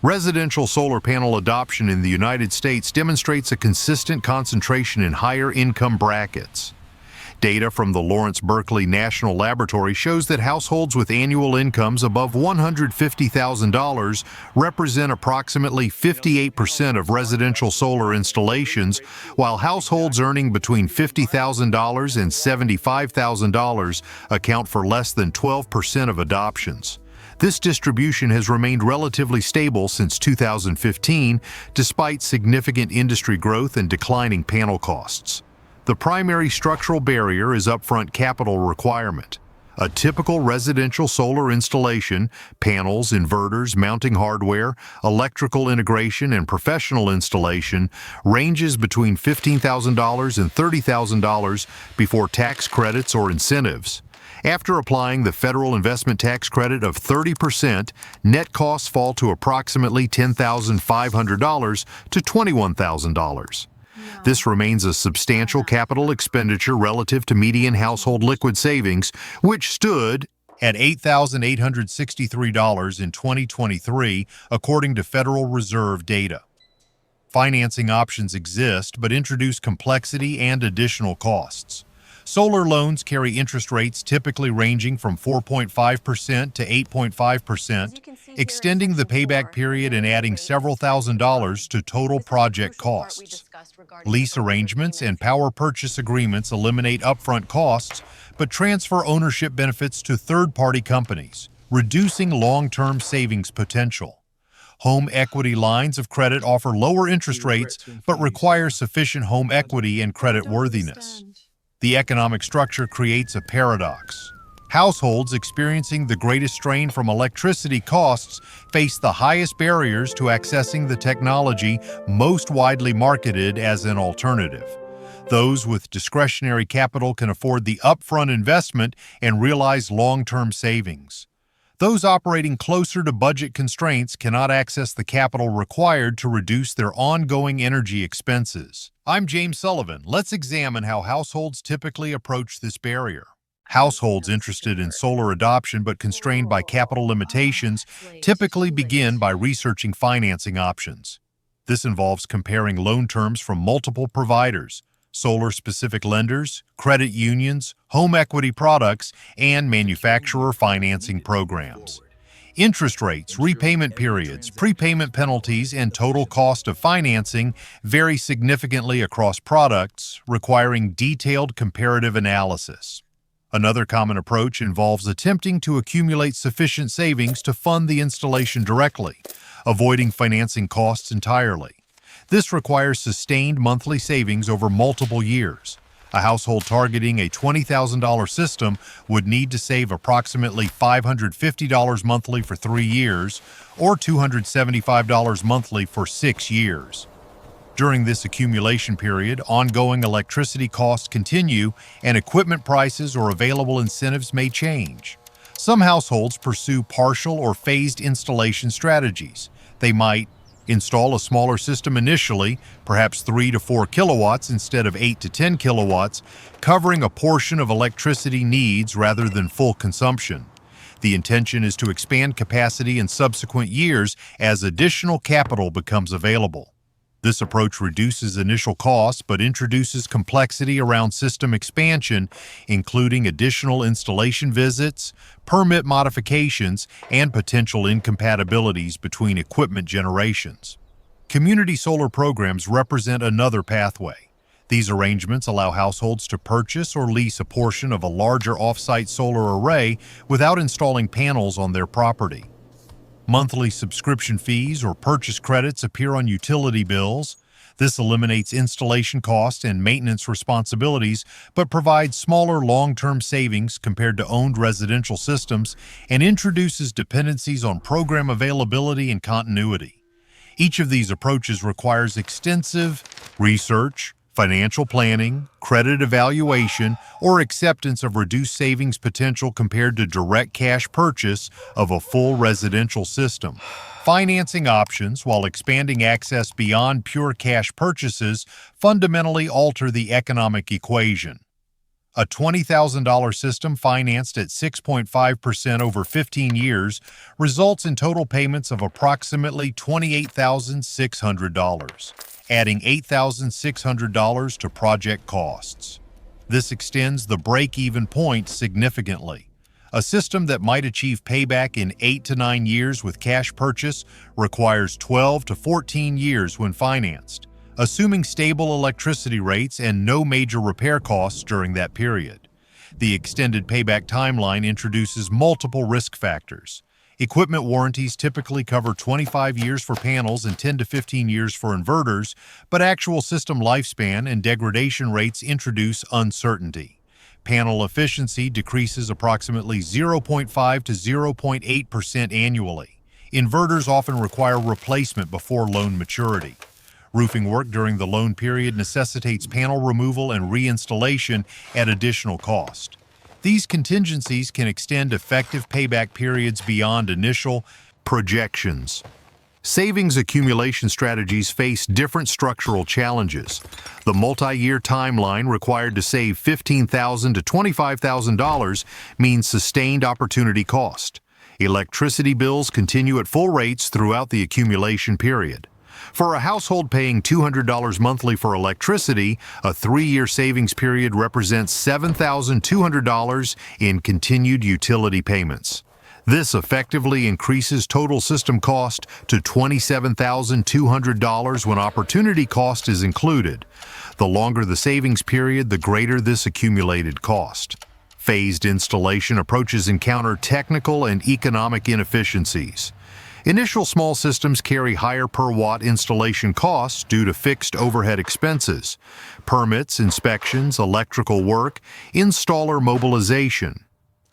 Residential solar panel adoption in the United States demonstrates a consistent concentration in higher income brackets. Data from the Lawrence Berkeley National Laboratory shows that households with annual incomes above $150,000 represent approximately 58% of residential solar installations, while households earning between $50,000 and $75,000 account for less than 12% of adoptions. This distribution has remained relatively stable since 2015, despite significant industry growth and declining panel costs. The primary structural barrier is upfront capital requirement. A typical residential solar installation, panels, inverters, mounting hardware, electrical integration, and professional installation, ranges between $15,000 and $30,000 before tax credits or incentives. After applying the federal investment tax credit of 30%, net costs fall to approximately $10,500 to $21,000. This remains a substantial capital expenditure relative to median household liquid savings, which stood at $8,863 in 2023, according to Federal Reserve data. Financing options exist, but introduce complexity and additional costs. Solar loans carry interest rates typically ranging from 4.5% to 8.5%, extending the payback period and adding several $1,000s to total project costs. Lease arrangements and power purchase agreements eliminate upfront costs, but transfer ownership benefits to third-party companies, reducing long-term savings potential. Home equity lines of credit offer lower interest rates, but require sufficient home equity and creditworthiness. The economic structure creates a paradox. Households experiencing the greatest strain from electricity costs face the highest barriers to accessing the technology most widely marketed as an alternative. Those with discretionary capital can afford the upfront investment and realize long-term savings. Those operating closer to budget constraints cannot access the capital required to reduce their ongoing energy expenses. I'm James Sullivan. Let's examine how households typically approach this barrier. Households interested in solar adoption but constrained by capital limitations typically begin by researching financing options. This involves comparing loan terms from multiple providers, solar-specific lenders, credit unions, home equity products, and manufacturer financing programs. Interest rates, repayment periods, prepayment penalties, and total cost of financing vary significantly across products, requiring detailed comparative analysis. Another common approach involves attempting to accumulate sufficient savings to fund the installation directly, avoiding financing costs entirely. This requires sustained monthly savings over multiple years. A household targeting a $20,000 system would need to save approximately $550 monthly for 3 years or $275 monthly for 6 years. During this accumulation period, ongoing electricity costs continue and equipment prices or available incentives may change. Some households pursue partial or phased installation strategies. They might install a smaller system initially, perhaps 3 to 4 kilowatts instead of 8 to 10 kilowatts, covering a portion of electricity needs rather than full consumption. The intention is to expand capacity in subsequent years as additional capital becomes available. This approach reduces initial costs but introduces complexity around system expansion, including additional installation visits, permit modifications, and potential incompatibilities between equipment generations. Community solar programs represent another pathway. These arrangements allow households to purchase or lease a portion of a larger off-site solar array without installing panels on their property. Monthly subscription fees or purchase credits appear on utility bills. This eliminates installation costs and maintenance responsibilities, but provides smaller long-term savings compared to owned residential systems and introduces dependencies on program availability and continuity. Each of these approaches requires extensive research, financial planning, credit evaluation, or acceptance of reduced savings potential compared to direct cash purchase of a full residential system. Financing options, while expanding access beyond pure cash purchases, fundamentally alter the economic equation. A $20,000 system financed at 6.5% over 15 years results in total payments of approximately $28,600, adding $8,600 to project costs. This extends the break-even point significantly. A system that might achieve payback in 8 to 9 years with cash purchase requires 12 to 14 years when financed, assuming stable electricity rates and no major repair costs during that period. The extended payback timeline introduces multiple risk factors. Equipment warranties typically cover 25 years for panels and 10 to 15 years for inverters, but actual system lifespan and degradation rates introduce uncertainty. Panel efficiency decreases approximately 0.5 to 0.8% annually. Inverters often require replacement before loan maturity. Roofing work during the loan period necessitates panel removal and reinstallation at additional cost. These contingencies can extend effective payback periods beyond initial projections. Savings accumulation strategies face different structural challenges. The multi-year timeline required to save $15,000 to $25,000 means sustained opportunity cost. Electricity bills continue at full rates throughout the accumulation period. For a household paying $200 monthly for electricity, a 3-year savings period represents $7,200 in continued utility payments. This effectively increases total system cost to $27,200 when opportunity cost is included. The longer the savings period, the greater this accumulated cost. Phased installation approaches encounter technical and economic inefficiencies. Initial small systems carry higher per-watt installation costs due to fixed overhead expenses, permits, inspections, electrical work, installer mobilization.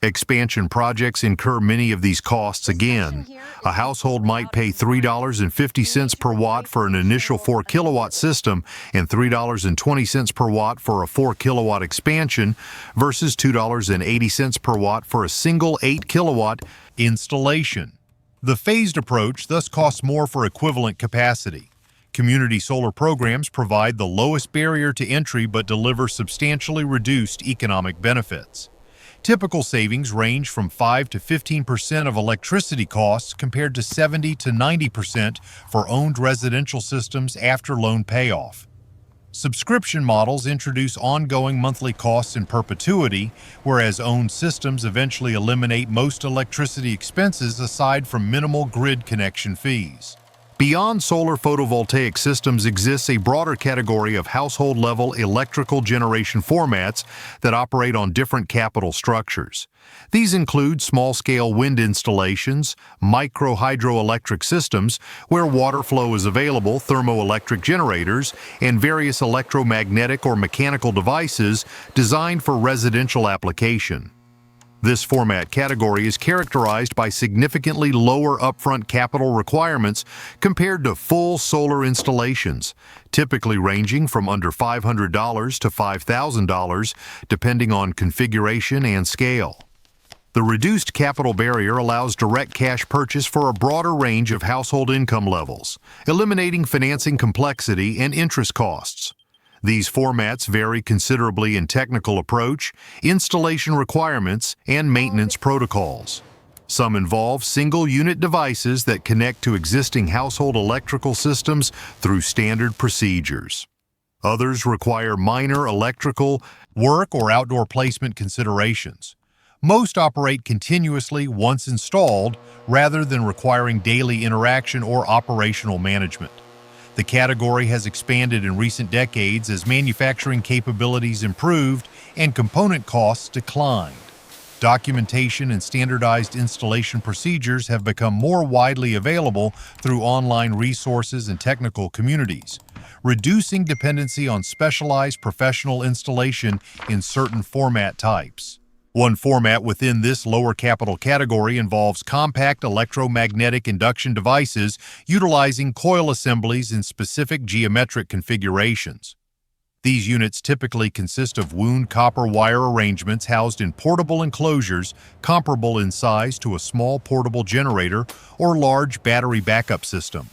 Expansion projects incur many of these costs again. A household might pay $3.50 per watt for an initial 4-kilowatt system and $3.20 per watt for a 4-kilowatt expansion versus $2.80 per watt for a single 8-kilowatt installation. The phased approach thus costs more for equivalent capacity. Community solar programs provide the lowest barrier to entry but deliver substantially reduced economic benefits. Typical savings range from 5 to 15% of electricity costs compared to 70 to 90% for owned residential systems after loan payoff. Subscription models introduce ongoing monthly costs in perpetuity, whereas owned systems eventually eliminate most electricity expenses aside from minimal grid connection fees. Beyond solar photovoltaic systems exists a broader category of household-level electrical generation formats that operate on different capital structures. These include small-scale wind installations, micro-hydroelectric systems, where water flow is available, thermoelectric generators, and various electromagnetic or mechanical devices designed for residential application. This format category is characterized by significantly lower upfront capital requirements compared to full solar installations, typically ranging from under $500 to $5,000, depending on configuration and scale. The reduced capital barrier allows direct cash purchase for a broader range of household income levels, eliminating financing complexity and interest costs. These formats vary considerably in technical approach, installation requirements, and maintenance protocols. Some involve single-unit devices that connect to existing household electrical systems through standard procedures. Others require minor electrical work or outdoor placement considerations. Most operate continuously once installed, rather than requiring daily interaction or operational management. The category has expanded in recent decades as manufacturing capabilities improved and component costs declined. Documentation and standardized installation procedures have become more widely available through online resources and technical communities, reducing dependency on specialized professional installation in certain format types. One format within this lower capital category involves compact electromagnetic induction devices utilizing coil assemblies in specific geometric configurations. These units typically consist of wound copper wire arrangements housed in portable enclosures comparable in size to a small portable generator or large battery backup system.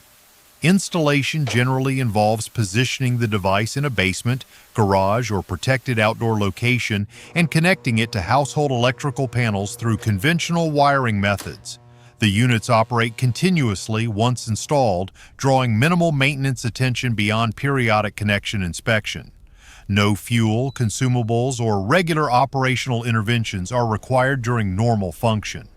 Installation generally involves positioning the device in a basement, garage, or protected outdoor location and connecting it to household electrical panels through conventional wiring methods. The units operate continuously once installed, drawing minimal maintenance attention beyond periodic connection inspection. No fuel, consumables, or regular operational interventions are required during normal function.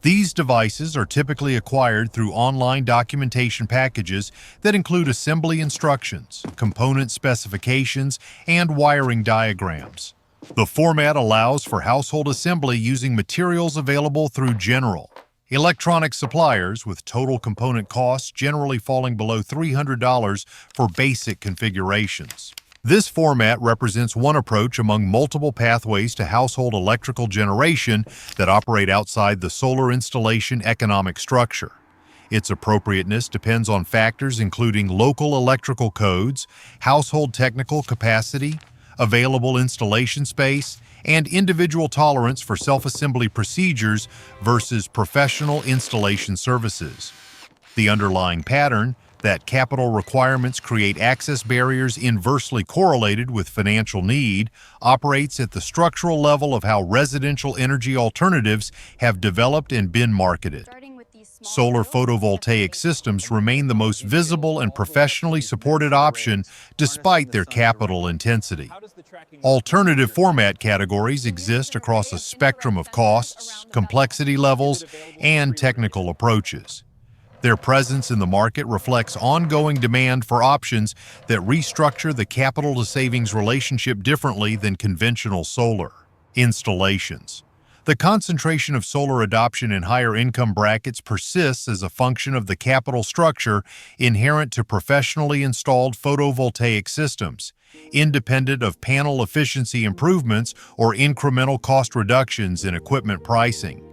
These devices are typically acquired through online documentation packages that include assembly instructions, component specifications, and wiring diagrams. The format allows for household assembly using materials available through general electronic suppliers, with total component costs generally falling below $300 for basic configurations. This format represents one approach among multiple pathways to household electrical generation that operate outside the solar installation economic structure. Its appropriateness depends on factors including local electrical codes, household technical capacity, available installation space, and individual tolerance for self-assembly procedures versus professional installation services. The underlying pattern, that capital requirements create access barriers inversely correlated with financial need, operates at the structural level of how residential energy alternatives have developed and been marketed. Solar photovoltaic systems remain the most visible and professionally supported option despite their capital intensity. Alternative format categories exist across a spectrum of costs, complexity levels, and technical approaches. Their presence in the market reflects ongoing demand for options that restructure the capital-to-savings relationship differently than conventional solar installations. The concentration of solar adoption in higher income brackets persists as a function of the capital structure inherent to professionally installed photovoltaic systems, independent of panel efficiency improvements or incremental cost reductions in equipment pricing.